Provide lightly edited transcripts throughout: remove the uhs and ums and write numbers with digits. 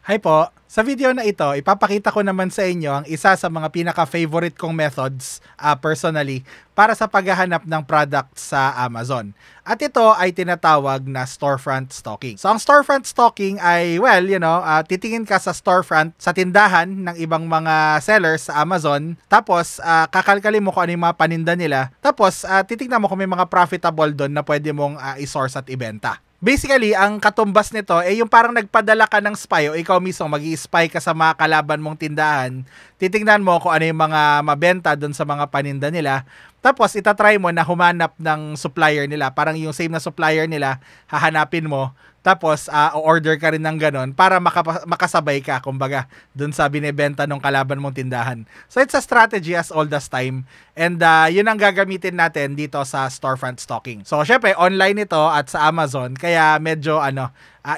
Hi po! Sa video na ito, ipapakita ko naman sa inyo ang isa sa mga pinaka-favorite kong methods personally para sa paghahanap ng product sa Amazon. At ito ay tinatawag na storefront stalking. So ang storefront stalking ay, well, titingin ka sa storefront sa tindahan ng ibang mga sellers sa Amazon. Tapos, kakalkalin mo kung ano yung mga paninda nila. Tapos, titignan mo kung may mga profitable doon na pwede mong i-source at ibenta. Basically, ang katumbas nito ay yung parang nagpadala ka ng spy o ikaw mismo mag-i-spy ka sa mga kalaban mong tindahan. Titingnan mo kung ano yung mga mabenta doon sa mga paninda nila. Tapos itatry mo na humanap ng supplier nila. Parang yung same na supplier nila, hahanapin mo. Tapos order ka rin ng ganon para makasabay ka, kumbaga, dun sa binibenta ng kalaban mong tindahan. So it's a strategy as old as time. And yun ang gagamitin natin dito sa storefront stalking. So syempre, online ito at sa Amazon. Kaya medyo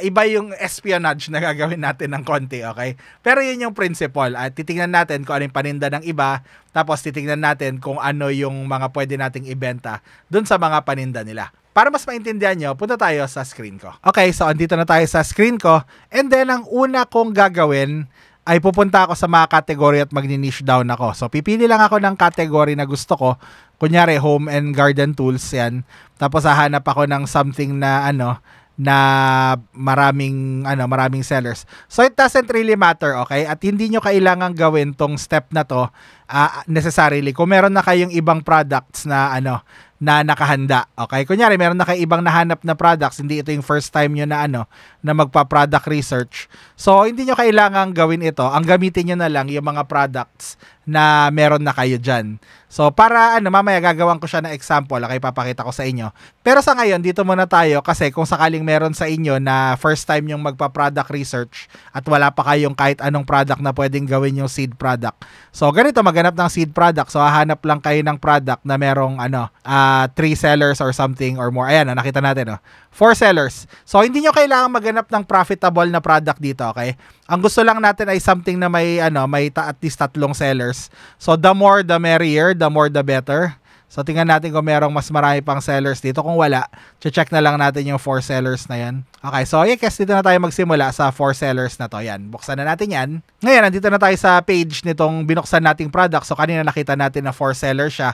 iba yung espionage na gagawin natin ng konti, okay? Pero yun yung principle. Titingnan natin kung ano yung paninda ng iba. Tapos titingnan natin kung ano yung mga pwede nating ibenta dun sa mga paninda nila. Para mas maintindihan nyo, punta tayo sa screen ko. Okay, so andito na tayo sa screen ko. And then, ang una kong gagawin ay pupunta ako sa mga category at magni-niche down ako. So, pipili lang ako ng category na gusto ko. Kunyari, home and garden tools, yan. Tapos, hahanap ako ng something na, na maraming sellers. So, it doesn't really matter, okay? At hindi nyo kailangan gawin tong step na to necessarily. Kung meron na kayong ibang products na, na nakahanda. Okay? Kunyari, meron na kayo ibang nahanap na products, hindi ito yung first time nyo na na magpa-product research. So, hindi nyo kailangan gawin ito. Ang gamitin nyo na lang yung mga products na meron na kayo dyan. So, para mamaya gagawan ko siya ng example, okay, papakita ko sa inyo. Pero sa ngayon, dito muna tayo kasi kung sakaling meron sa inyo na first time yung magpa-product research at wala pa kayong kahit anong product na pwedeng gawin yung seed product. So, ganito, maghanap ng seed product. So, hahanap lang kayo ng product na merong 3 sellers or something or more. Ayan, nakita natin, 4 sellers. So, hindi nyo kailangan maghanap ng profitable na product dito, okay? Ang gusto lang natin ay something na may at least 3 sellers. So, the more the merrier, the more the better. So, tingnan natin kung merong mas marami pang sellers dito. Kung wala, check na lang natin yung 4 sellers na yan. Okay, so yes, dito na tayo magsimula sa 4 sellers na to. Yan, buksan na natin yan. Ngayon, nandito na tayo sa page nitong binuksan nating product. So, kanina nakita natin na 4 sellers siya.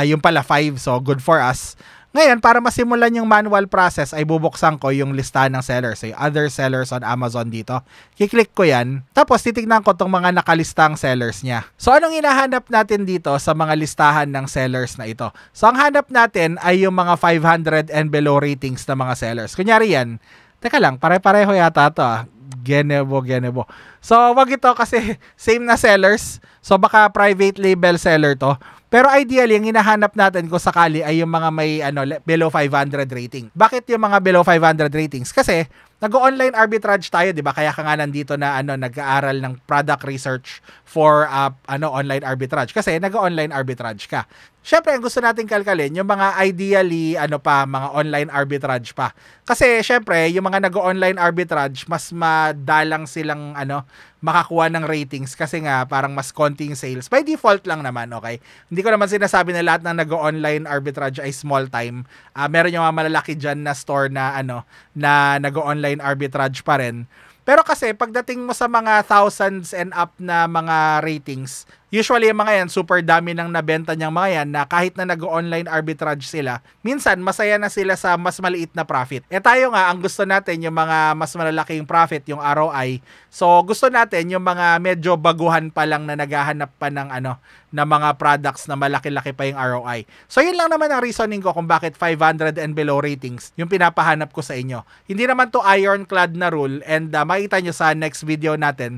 Yung pala 5, so good for us. Ngayon, para masimulan yung manual process ay bubuksan ko yung listahan ng sellers. So, yung other sellers on Amazon dito. Kiklik ko yan. Tapos, titignan ko itong mga nakalistang sellers niya. So, anong hinahanap natin dito sa mga listahan ng sellers na ito? So, ang hanap natin ay yung mga 500 and below ratings na mga sellers. Kunyari yan. Teka lang, pare-pareho yata ito Genebo. So, wag ito kasi same na sellers. So, baka private label seller to. Pero ideally, yung hinahanap natin kung sakali ay yung mga may below 500 rating. Bakit yung mga below 500 ratings? Kasi nag-online arbitrage tayo, 'di ba? Kaya ka nga nandito na nag-aaral ng product research for online arbitrage kasi nag-online arbitrage ka. Syempre, ang gusto nating kalkalin yung mga ideally mga online arbitrage pa. Kasi syempre, yung mga nag-online arbitrage, mas madalang silang makakuha ng ratings kasi nga parang mas konting sales. By default lang naman, okay? Hindi ko naman sinasabi na lahat ng nag-online arbitrage ay small time. Meron yung mga malalaki dyan na store na na nag-online arbitrage pa rin. Pero kasi pagdating mo sa mga thousands and up na mga ratings, usually yung mga yan, super dami nang nabenta niyang mga yan na kahit na nag-online arbitrage sila, minsan masaya na sila sa mas maliit na profit. Tayo nga, ang gusto natin yung mga mas malalaking profit, yung ROI. So gusto natin yung mga medyo baguhan pa lang na naghahanap pa ng na mga products na malaki-laki pa yung ROI. So yun lang naman ang reasoning ko kung bakit 500 and below ratings yung pinapahanap ko sa inyo. Hindi naman to ironclad na rule and makita nyo sa next video natin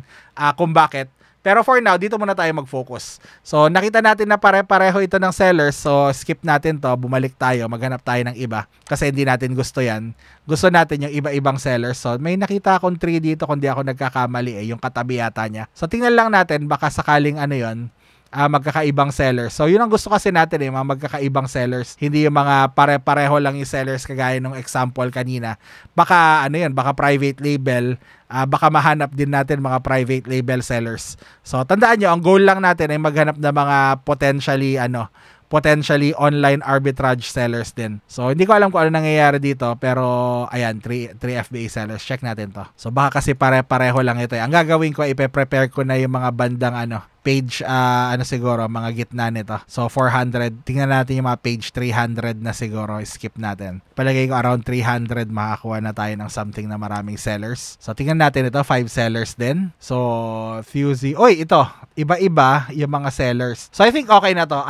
kung bakit. Pero for now, dito muna tayo mag-focus. So, nakita natin na pare-pareho ito ng sellers. So, skip natin to. Bumalik tayo. Maghanap tayo ng iba. Kasi hindi natin gusto yan. Gusto natin yung iba-ibang sellers. So, may nakita akong 3 dito kung di ako nagkakamali. Yung katabi yata niya. So, tingnan lang natin. Baka sakaling yon magkakaibang sellers. So, yun ang gusto kasi natin mga magkakaibang sellers. Hindi yung mga pare-pareho lang yung sellers kagaya ng example kanina. Baka, baka private label. Baka mahanap din natin mga private label sellers. So, tandaan nyo, ang goal lang natin ay maghanap ng mga potentially, potentially online arbitrage sellers din. So, hindi ko alam kung ano nangyayari dito, pero ayan, 3 FBA sellers. Check natin to. So, baka kasi pare-pareho lang ito. Ang gagawin ko, ipe-prepare ko na yung mga bandang page, siguro, mga gitna nito. So, 400. Tingnan natin yung mga page 300 na siguro. Skip natin. Palagay ko around 300 makakuha na tayo ng something na maraming sellers. So, tingnan natin ito. 5 sellers din. So, Fusey. Oy, ito. Iba-iba yung mga sellers. So, I think okay na to.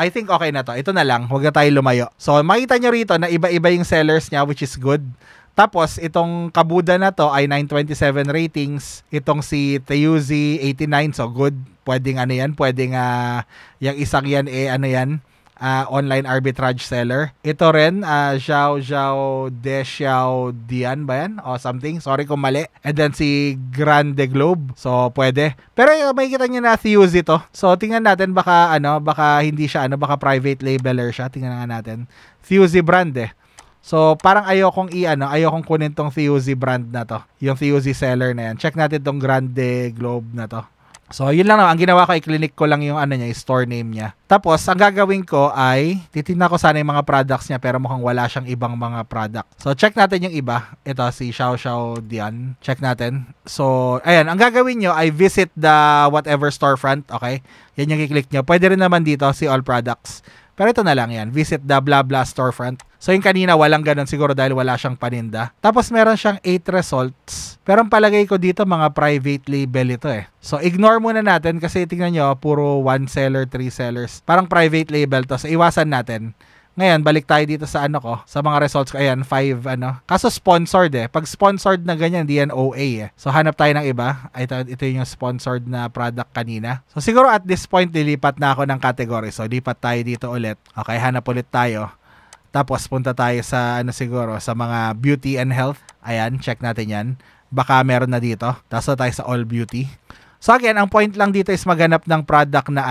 Ito na lang. Huwag na tayo lumayo. So, makita nyo rito na iba-iba yung sellers niya, which is good. Tapos, itong kabuda na to ay 927 ratings. Itong si Teuzi 89, so good. Pwedeng pwedeng yung isang yan online arbitrage seller. Ito rin, Xiao Dian ba yan? O something. Sorry kung mali. And then si Grande Globe. So, pwede. Pero makikita nyo na Fuse ito. So, tingnan natin baka hindi siya, baka private labeler siya. Tingnan nga natin. Fuse brand eh. So, parang ayokong kunin tong Fuse brand na to. Yung Fuse seller na yan. Check natin tong Grande Globe na to. So, yun lang naman. Ang ginawa ko, i-clinic ko lang yung store name niya. Tapos, ang gagawin ko ay, titignan ko sana yung mga products niya, pero mukhang wala siyang ibang mga product. So, check natin yung iba. Ito, si Xiao Dian. Check natin. So, ayan. Ang gagawin nyo ay visit the whatever storefront. Okay? Yan yung i-click nyo. Pwede rin naman dito, si all products. Pero ito na lang yan. Visit the blah blah storefront. So yung kanina walang ganun siguro dahil wala siyang paninda. Tapos meron siyang 8 results. Pero ang palagay ko dito mga private label ito eh. So ignore muna natin kasi tingnan nyo puro 1 seller, 3 sellers. Parang private label to. So iwasan natin. Ngayon, balik tayo dito sa sa mga results ko. Ayan, 5 Kaso sponsored eh. Pag sponsored na ganyan, di yan OA eh. So hanap tayo ng iba. Ito yung sponsored na product kanina. So siguro at this point, lilipat na ako ng category. So lipat tayo dito ulit. Okay, hanap ulit tayo. Tapos punta tayo sa siguro, sa mga beauty and health. Ayan, check natin yan. Baka meron na dito. Tapos tayo sa all beauty. So again, ang point lang dito is maghanap ng product na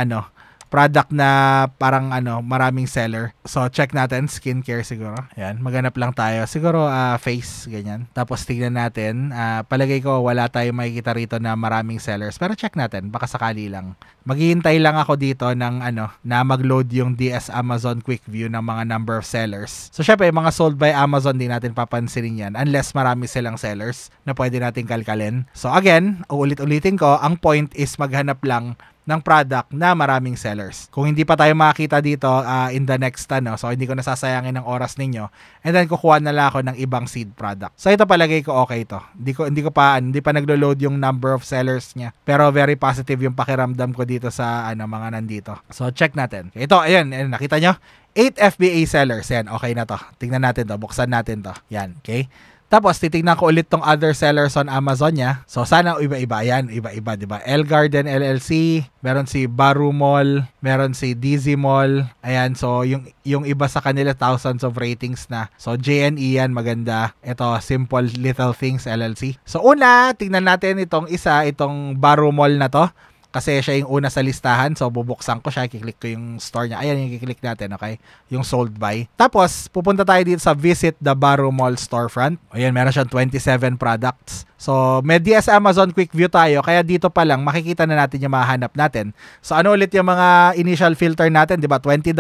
product na parang maraming seller. So, check natin. Skincare siguro. Ayan. Maghanap lang tayo. Siguro face. Ganyan. Tapos, tignan natin. Palagay ko wala tayong makikita rito na maraming sellers. Pero check natin. Baka sakali lang. Maghihintay lang ako dito ng na mag-load yung DS Amazon Quick View ng mga number of sellers. So, syempre, mga sold by Amazon din natin papansinin yan. Unless marami silang sellers na pwede natin kalkalin. So, again, uulit-ulitin ko. Ang point is maghanap lang ng product na maraming sellers. Kung hindi pa tayo makakita dito in the next so hindi ko nasasayangin ng oras ninyo, and then kukuha na lang ako ng ibang seed product. So ito palagay ko okay ito. Hindi pa naglo-load yung number of sellers niya. Pero very positive yung pakiramdam ko dito sa mga nandito. So check natin. Ito, ayan nakita nyo? 8 FBA sellers. Yan, okay na to. Tingnan natin to. Buksan natin to. Yan, okay? Tapos, titignan ko ulit tong other sellers on Amazon niya. So, sana iba-iba. Yan, iba-iba, diba? El Garden LLC, meron si Baru Mall, meron si DZ Mall. Ayan, so, yung iba sa kanila, thousands of ratings na. So, JNE yan, maganda. Ito, Simple Little Things LLC. So, una, tignan natin itong Baru Mall na to. Kasi siya yung una sa listahan. So, bubuksan ko siya. Kiklik ko yung store niya. Ayan yung kiklik natin, okay? Yung sold by. Tapos, pupunta tayo dito sa Visit the Baru Mall storefront. Ayan, meron siyang 27 products. So, may DS Amazon Quick View tayo. Kaya dito pa lang, makikita na natin yung mahanap natin. So, ano ulit yung mga initial filter natin? Diba? $20.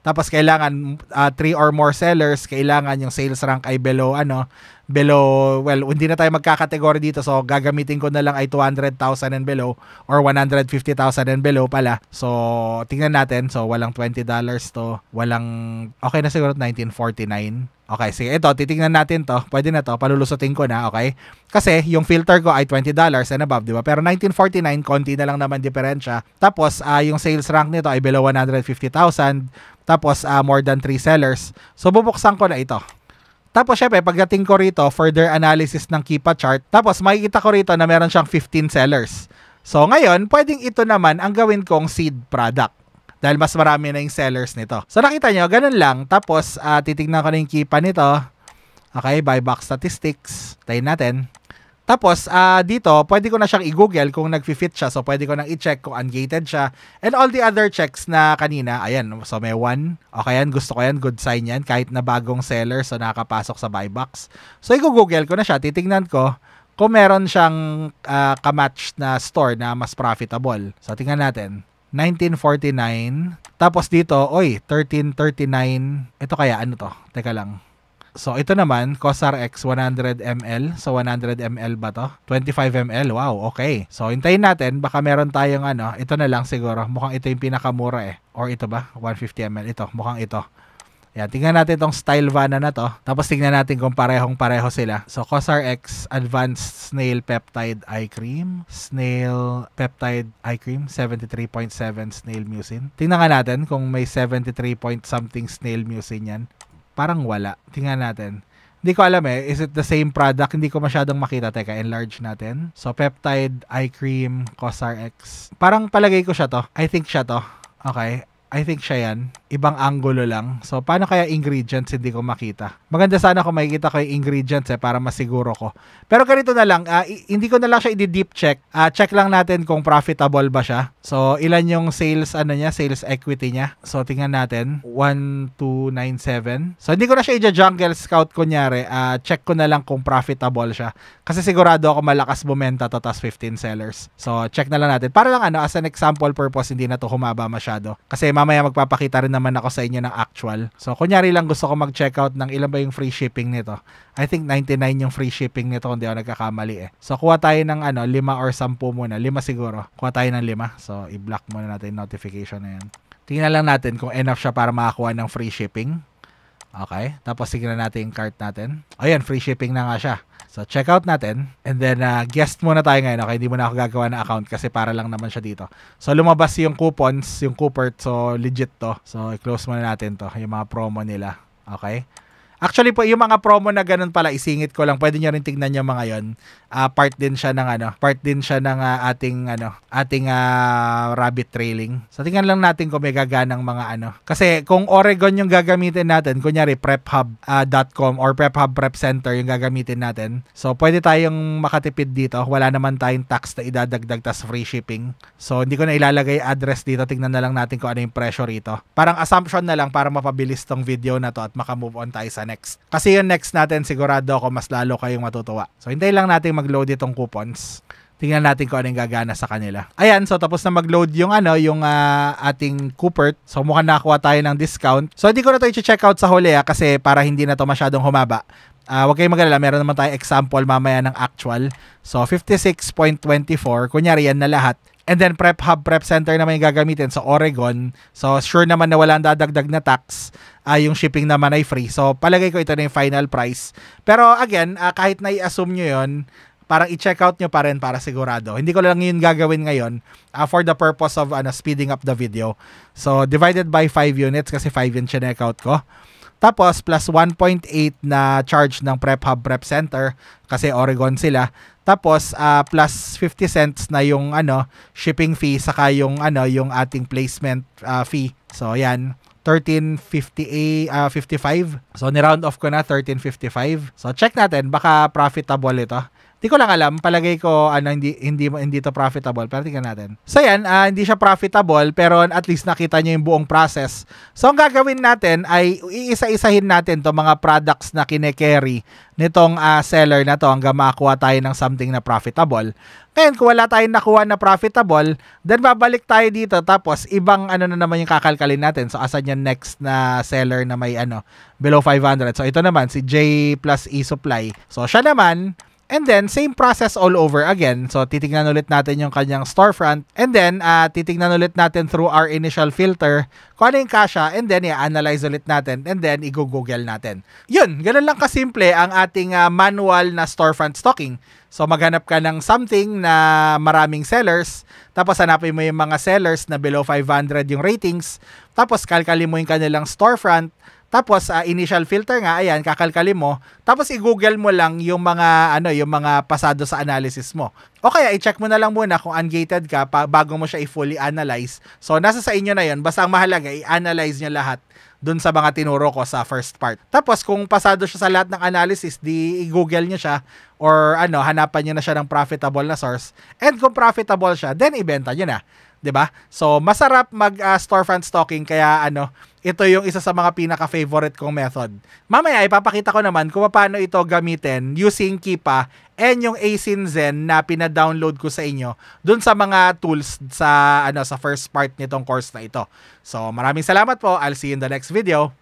Tapos, kailangan 3 or more sellers. Kailangan yung sales rank ay below, well, hindi na tayo magkakategory dito. So, gagamitin ko na lang ay 200,000 and below or 150,000 and below pala. So, tingnan natin. So, walang $20 to. Okay na siguro 1949. Okay, sige. Ito, titingnan natin to. Pwede na to. Palulusutin ko na, okay? Kasi, yung filter ko ay $20 and above, di ba? Pero 1949, konti na lang naman diferensya. Tapos, yung sales rank nito ay below 150,000. Tapos, more than 3 sellers. So, bubuksan ko na ito. Tapos, syempre, pagdating ko rito, further analysis ng Kipa chart. Tapos, makikita ko rito na meron siyang 15 sellers. So, ngayon, pwedeng ito naman ang gawin kong seed product. Dahil mas marami na yung sellers nito. So, nakita nyo, ganun lang. Tapos, titignan ko na yung Kipa nito. Okay, buyback statistics. Tayin natin. Tapos, dito, pwede ko na siyang i-google kung nag-fit siya. So, pwede ko nang i-check kung ungated siya. And all the other checks na kanina, ayan, so may 1. Okay yan, gusto ko yan, good sign yan. Kahit na bagong seller, so nakapasok sa buy box. So, i-google ko na siya. Titignan ko kung meron siyang kamatch na store na mas profitable. So, tingnan natin. 1949. Tapos dito, 1339. Ito kaya, ano to? Teka lang. So, ito naman, Cosar X 100 ml. So, 100 ml ba to? 25 ml. Wow, okay. So, hintayin natin. Baka meron tayong ano. Ito na lang siguro. Mukhang ito yung pinakamura eh. Or ito ba? 150 ml. Ito. Mukhang ito. Yan, tingnan natin itong Stylevana na to. Tapos tingnan natin kung parehong-pareho sila. So, Cosar X Advanced Snail Peptide Eye Cream. Snail Peptide Eye Cream. 73.7 snail mucin. Tingnan nga natin kung may 73 point something snail mucin yan. Parang wala. Tingnan natin. Hindi ko alam eh. Is it the same product? Hindi ko masyadong makita. Teka, enlarge natin. So, Peptide Eye Cream Cosar X. Parang palagay ko siya to. I think siya to. Okay. I think siya yan. Ibang angulo lang. So, paano kaya ingredients hindi ko makita? Maganda sana kung makikita ko yung ingredients para masiguro ko. Pero ganito na lang, hindi ko na lang siya i-deep check. Check lang natin kung profitable ba siya. So, ilan yung sales, sales equity niya. So, tingnan natin. 1297. So, hindi ko na siya i-jungle scout kunyari. Check ko na lang kung profitable siya. Kasi sigurado ako malakas bumenta to, tas 15 sellers. So, check na lang natin. Para lang as an example purpose, hindi na to humaba masyado. Kasi mamaya magpapakita rin naman ako sa inyo ng actual. So, kunyari lang gusto ko mag-check out ng ilan ba yung free shipping nito. I think 99 yung free shipping nito kung di ako nagkakamali eh. So, kuha tayo ng 5 or 10 muna. 5 siguro. Kuha tayo ng 5. So, i-block muna natin yung notification na yan. Tingnan lang natin kung enough siya para makakuha ng free shipping. Okay. Tapos, tignan natin yung cart natin. Ayan, free shipping na nga siya. So, check out natin. And then, guest muna tayo ngayon. Okay, hindi muna ako gagawa ng account kasi para lang naman siya dito. So, lumabas yung coupons, yung coupert. So, legit to. So, i-close muna natin to. Yung mga promo nila. Okay? Actually po, yung mga promo na ganun pala, isingit ko lang. Pwede nyo rin tignan yung mga yon. Part din siya ng ating rabbit trailing. So, tingnan lang natin kung may gaganang mga Kasi kung Oregon yung gagamitin natin, kunyari prephub.com or prephub prep center yung gagamitin natin. So, pwede tayong makatipid dito. Wala naman tayong tax na idadagdag tas free shipping. So, hindi ko na ilalagay address dito. Tingnan na lang natin kung ano yung presyo rito. Parang assumption na lang para mapabilis tong video na to at makamove on tayo sa next. Kasi yung next natin, sigurado ako mas lalo kayong matutuwa. So, hintayin lang natin mag-load itong coupons. Tingnan natin kung ano yung gagana sa kanila. Ayan, so tapos na mag-load yung ating coupert. So, mukhang nakakuha tayo ng discount. So, hindi ko na ito i-check out sa huli kasi para hindi na to masyadong humaba. Huwag kayong mag-alala, meron naman tayo example mamaya ng actual. So, 56.24. Kunyari, yan na lahat. And then, Prep Center naman yung gagamitin sa Oregon. So, sure naman na walang dadagdag na tax. Yung shipping naman ay free. So, palagay ko ito na yung final price. Pero, again, kahit na i-assume nyo yun, parang i-check out nyo pa rin para sigurado. Hindi ko lang yun gagawin ngayon for the purpose of speeding up the video. So, divided by 5 units kasi 5 yung check out ko. Tapos, plus 1.8 na charge ng Prep Center kasi Oregon sila. Tapos, plus 50 cents na yung shipping fee saka yung ating placement fee. So, yan. 13.55. So, ni-round off ko na 13.55. So, check natin. Baka profitable ito. Di ko lang alam, palagay ko hindi to profitable, pero tingnan natin. So yan, hindi siya profitable pero at least nakita nyo yung buong process. So ang gagawin natin ay iisa-isahin natin to mga products na kine-carry nitong seller na to hanggang makakuha tayo ng something na profitable. Ngayon, kung wala tayong nakuha na profitable, then babalik tayo dito tapos ibang na naman yung kakalkalin natin. So asan yung next na seller na may below 500. So ito naman si J plus E Supply. So siya naman. And then, same process all over again. So, titignan ulit natin yung kanyang storefront. And then, titignan ulit natin through our initial filter kung ano yung kasya. And then, i-analyze ulit natin. And then, i-google natin. Yun, ganun lang kasimple ang ating manual na storefront stocking. So, maghanap ka ng something na maraming sellers. Tapos, hanapin mo yung mga sellers na below 500 yung ratings. Tapos, kalkalin mo yung kanilang storefront. Tapos, initial filter nga, ayan, kakalkalin mo. Tapos, i-google mo lang yung mga, yung mga pasado sa analysis mo. O kaya, i-check mo na lang muna kung ungated ka bago mo siya i-fully analyze. So, nasa sa inyo na yun. Basta ang mahalaga, i-analyze nyo lahat dun sa mga tinuro ko sa first part. Tapos, kung pasado siya sa lahat ng analysis, di i-google nyo siya or hanapan nyo na siya ng profitable na source. And kung profitable siya, then ibenta nyo na. 'di ba? So masarap mag storefront stalking kaya ito yung isa sa mga pinaka-favorite kong method. Mamaya ipapakita ko naman kung paano ito gamitin using Keepa and yung Asin Zen na pina-download ko sa inyo dun sa mga tools sa sa first part nitong course na ito. So maraming salamat po. I'll see you in the next video.